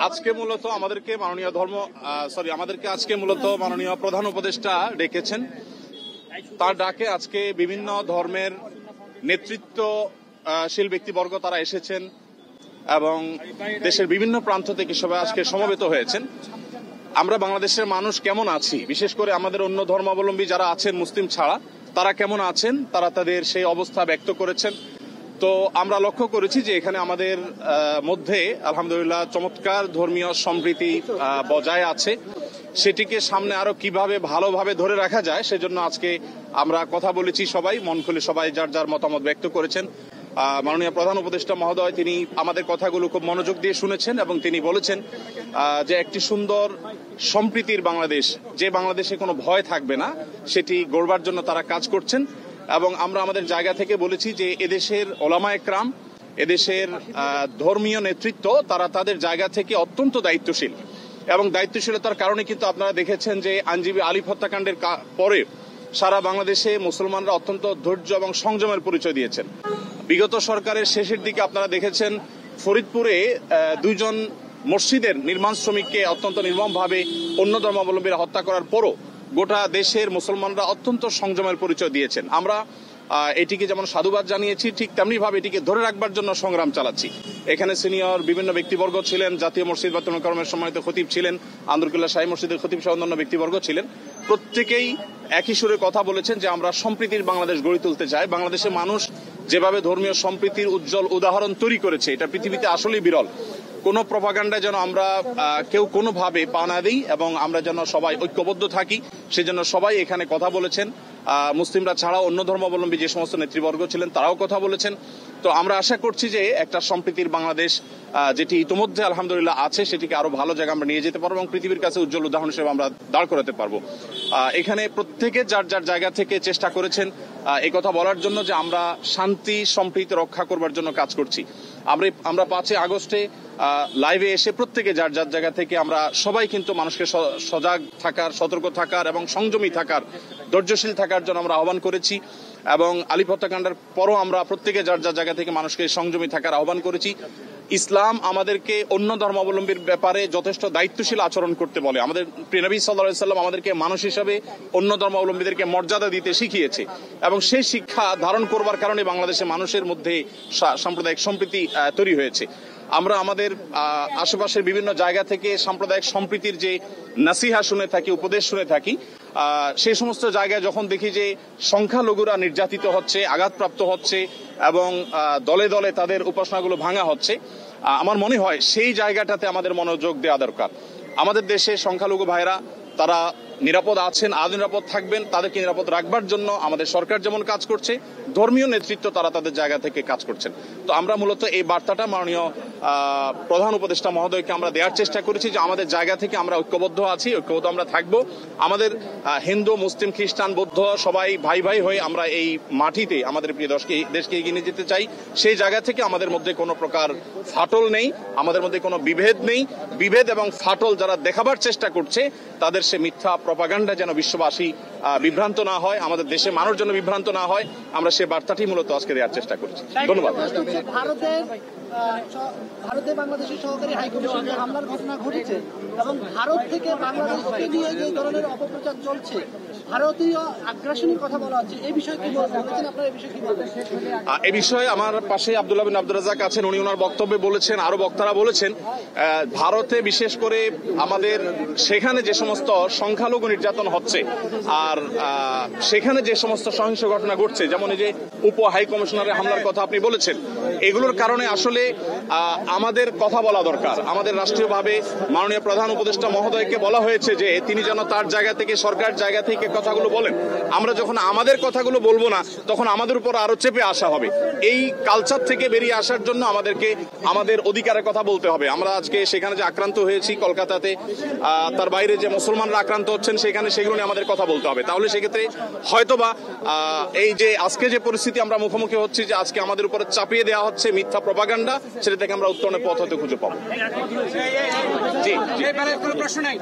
আজকে মূলত আমাদেরকে মাননীয় প্রধান উপদেষ্টা ডেকেছেন। তার ডাকে আজকে বিভিন্ন ধর্মের নেতৃত্বশীল ব্যক্তিবর্গ তারা এসেছেন এবং দেশের বিভিন্ন প্রান্ত থেকে সবাই আজকে সমবেত হয়েছেন। আমরা বাংলাদেশের মানুষ কেমন আছি, বিশেষ করে আমাদের অন্য ধর্মাবলম্বী যারা আছেন মুসলিম ছাড়া, তারা কেমন আছেন, তারা তাদের সেই অবস্থা ব্যক্ত করেছেন। তো আমরা লক্ষ্য করেছি যে এখানে আমাদের মধ্যে আলহামদুলিল্লাহ চমৎকার ধর্মীয় সম্প্রীতি বজায় আছে। সেটিকে সামনে আরো কিভাবে ভালোভাবে ধরে রাখা যায় সেজন্য আজকে আমরা কথা বলেছি, সবাই মন খুলে সবাই যার যার মতামত ব্যক্ত করেছেন। মাননীয় প্রধান উপদেষ্টা মহোদয় তিনি আমাদের কথাগুলো খুব মনোযোগ দিয়ে শুনেছেন এবং তিনি বলেছেন যে একটি সুন্দর সম্প্রীতির বাংলাদেশ, যে বাংলাদেশে কোনো ভয় থাকবে না, সেটি গড়বার জন্য তারা কাজ করছেন। এবং আমরা আমাদের জায়গা থেকে বলেছি যে এদেশের ওলামায়ে কেরাম, এদেশের ধর্মীয় নেতৃত্ব তারা তাদের জায়গা থেকে অত্যন্ত দায়িত্বশীল এবং দায়িত্বশীলতার কারণে কিন্তু আপনারা দেখেছেন যে আইনজীবী আলিফ হত্যাকাণ্ডের পরে সারা বাংলাদেশে মুসলমানরা অত্যন্ত ধৈর্য এবং সংযমের পরিচয় দিয়েছেন। বিগত সরকারের শেষের দিকে আপনারা দেখেছেন ফরিদপুরে দুইজন মসজিদের নির্মাণ শ্রমিককে অত্যন্ত নির্মমভাবে অন্য ধর্মাবলম্বীরা হত্যা করার পরও গোটা দেশের মুসলমানরা অত্যন্ত সংযমের পরিচয় দিয়েছেন। আমরা এটিকে যেমন সাধুবাদ জানিয়েছি, ঠিক তেমনি ভাবে এটিকে ধরে রাখবার জন্য সংগ্রাম চালাচ্ছি। এখানে সিনিয়র বিভিন্ন ব্যক্তিবর্গ ছিলেন, জাতীয় মসজিদ বায়তুল মোকাররমের সম্মানিত খতিব ছিলেন, আন্দরকিল্লা শাহী মসজিদের খতিব সহ অন্যান্য ব্যক্তিবর্গ ছিলেন। প্রত্যেকেই একই সুরে কথা বলেছেন যে আমরা সম্প্রীতির বাংলাদেশ গড়ে তুলতে চাই। বাংলাদেশের মানুষ যেভাবে ধর্মীয় সম্প্রীতির উজ্জ্বল উদাহরণ তৈরি করেছে, এটা পৃথিবীতে আসলেই বিরল। কোনো প্রপাগান্ডায় যেন আমরা কেউ কোনোভাবে পা না দিই এবং আমরা যেন সবাই ঐক্যবদ্ধ থাকি, সেজন্য সবাই এখানে কথা বলেছেন। মুসলিমরা ছাড়াও অন্য ধর্মাবলম্বী যে সমস্ত নেতৃবর্গ ছিলেন তারাও কথা বলেছেন। তো আমরা আশা করছি যে একটা সম্প্রীতির বাংলাদেশ যেটি ইতিমধ্যে আলহামদুলিল্লাহ আছে, সেটিকে আরো ভালো জায়গায় আমরা নিয়ে যেতে পারবো এবং পৃথিবীর কাছে উজ্জ্বল উদাহরণ হিসেবে আমরা দাঁড় করাতে পারবো। এখানে প্রত্যেকে যার যার জায়গা থেকে চেষ্টা করেছেন এই কথা বলার জন্য যে আমরা শান্তি সম্প্রীতি রক্ষা করবার জন্য কাজ করছি। আমরা 5 আগস্টে লাইভে এসে প্রত্যেকে যার যার জায়গা থেকে আমরা সবাই কিন্তু মানুষকে সজাগ থাকার, সতর্ক থাকার এবং সংযমী থাকার, ধৈর্যশীল থাকার জন্য আমরা আহ্বান করেছি। এবং আলিফ হত্যাকাণ্ডের পরও আমরা প্রত্যেকে যার যার জায়গা থেকে মানুষকে সংযমী থাকার আহ্বান করেছি। ইসলাম আমাদেরকে অন্য ধর্মাবলম্বীর ব্যাপারে যথেষ্ট দায়িত্বশীল আচরণ করতে বলে। আমাদের প্রিয় নবী সাল্লাল্লাহু আলাইহি ওয়াসাল্লাম আমাদেরকে মানুষ হিসেবে অন্য ধর্মাবলম্বীদেরকে মর্যাদা দিতে শিখিয়েছে এবং সেই শিক্ষা ধারণ করবার কারণে বাংলাদেশের মানুষের মধ্যে সাম্প্রদায়িক সম্প্রীতি তৈরি হয়েছে। আমরা আমাদের আশেপাশের বিভিন্ন জায়গা থেকে সাম্প্রদায়িক সম্প্রীতির যে নাসিহা শুনে থাকি, উপদেশ শুনে থাকি, সেই সমস্ত জায়গায় যখন দেখি যে সংখ্যালঘুরা নির্যাতিত হচ্ছে, আঘাতপ্রাপ্ত হচ্ছে এবং দলে দলে তাদের উপাসনাগুলো ভাঙা হচ্ছে, আমার মনে হয় সেই জায়গাটাতে আমাদের মনোযোগ দেওয়া দরকার। আমাদের দেশে সংখ্যালঘু ভাইরা তারা নিরাপদ আছেন, আরো নিরাপদ থাকবেন। তাদেরকে নিরাপদ রাখবার জন্য আমাদের সরকার যেমন কাজ করছে, ধর্মীয় নেতৃত্ব তারা তাদের জায়গা থেকে কাজ করছেন। তো আমরা মূলত এই বার্তাটা মাননীয় প্রধান উপদেষ্টা মহোদয়কে আমরা দেওয়ার চেষ্টা করেছি যে আমাদের জায়গা থেকে আমরা ঐক্যবদ্ধ আছি, ঐক্যবদ্ধ আমরা থাকবো। আমাদের হিন্দু, মুসলিম, খ্রিস্টান, বৌদ্ধ সবাই ভাই ভাই হয়ে আমরা এই মাটিতে আমাদের প্রিয় দেশকে এগিয়ে নিয়ে যেতে চাই। সেই জায়গা থেকে আমাদের মধ্যে কোনো প্রকার ফাটল নেই, আমাদের মধ্যে কোনো বিভেদ নেই। বিভেদ এবং ফাটল যারা দেখাবার চেষ্টা করছে তাদের সে মিথ্যা প্রপাগান্ডা যেন বিশ্ববাসী বিভ্রান্ত না হয়, আমাদের দেশে মানুষ যেন বিভ্রান্ত না হয়, আমরা সে বার্তাটি মূলত আজকে দেওয়ার চেষ্টা করছি। ধন্যবাদ। ভারতে বাংলাদেশের সহকারী হাইকমিশনে হামলার ঘটনা ঘটেছে এবং ভারত থেকে বাংলাদেশকে নিয়ে যে ধরনের অপপ্রচার চলছে, ভারতীয় আগ্রাসনের কথা বলা হচ্ছে, এই বিষয়ে কি বলছেন আপনারা? এই বিষয়ে কি বলবেন? এই বিষয়ে আমার পাশে আব্দুল্লাহ বিন আব্দুর রাজ্জাক আছেন, উনি ওনার বক্তব্যে বলেছেন, আরো বক্তারা বলেছেন, ভারতে বিশেষ করে আমাদের সেখানে যে সমস্ত সংখ্যালঘু নির্যাতন হচ্ছে আর সেখানে যে সমস্ত সহিংস ঘটনা ঘটছে, যেমন এই যে উপ হাই কমিশনারের হামলার কথা আপনি বলেছেন, এগুলোর কারণে আসলে আমাদের কথা বলা দরকার। আমাদের রাষ্ট্রীয়ভাবে মাননীয় প্রধান উপদেষ্টা মহোদয়কে বলা হয়েছে যে তিনি যেন তার জায়গা থেকে, সরকার জায়গা থেকে কথাগুলো বলেন। আমরা যখন আমাদের কথাগুলো বলবো না তখন আমাদের উপর আরো চেপে আসা হবে। এই কালচার থেকে বেরিয়ে আসার জন্য আমাদেরকে আমাদের অধিকারের কথা বলতে হবে। আমরা আজকে সেখানে যে আক্রান্ত হয়েছি কলকাতাতে, তার বাইরে যে মুসলমানরা আক্রান্ত হচ্ছেন সেখানে, সেগুলো নিয়ে আমাদের কথা বলতে হবে। তাহলে সেক্ষেত্রে হয়তোবা এই যে আজকে যে পরিস্থিতি আমরা মুখোমুখি হচ্ছি, যে আজকে আমাদের উপরে চাপিয়ে দেওয়া হচ্ছে মিথ্যা প্রপাগান্ডা, সেটা থেকে আমরা উত্তরণের পথ হতে খুঁজে পাবো। জি, কোনো প্রশ্ন নাই।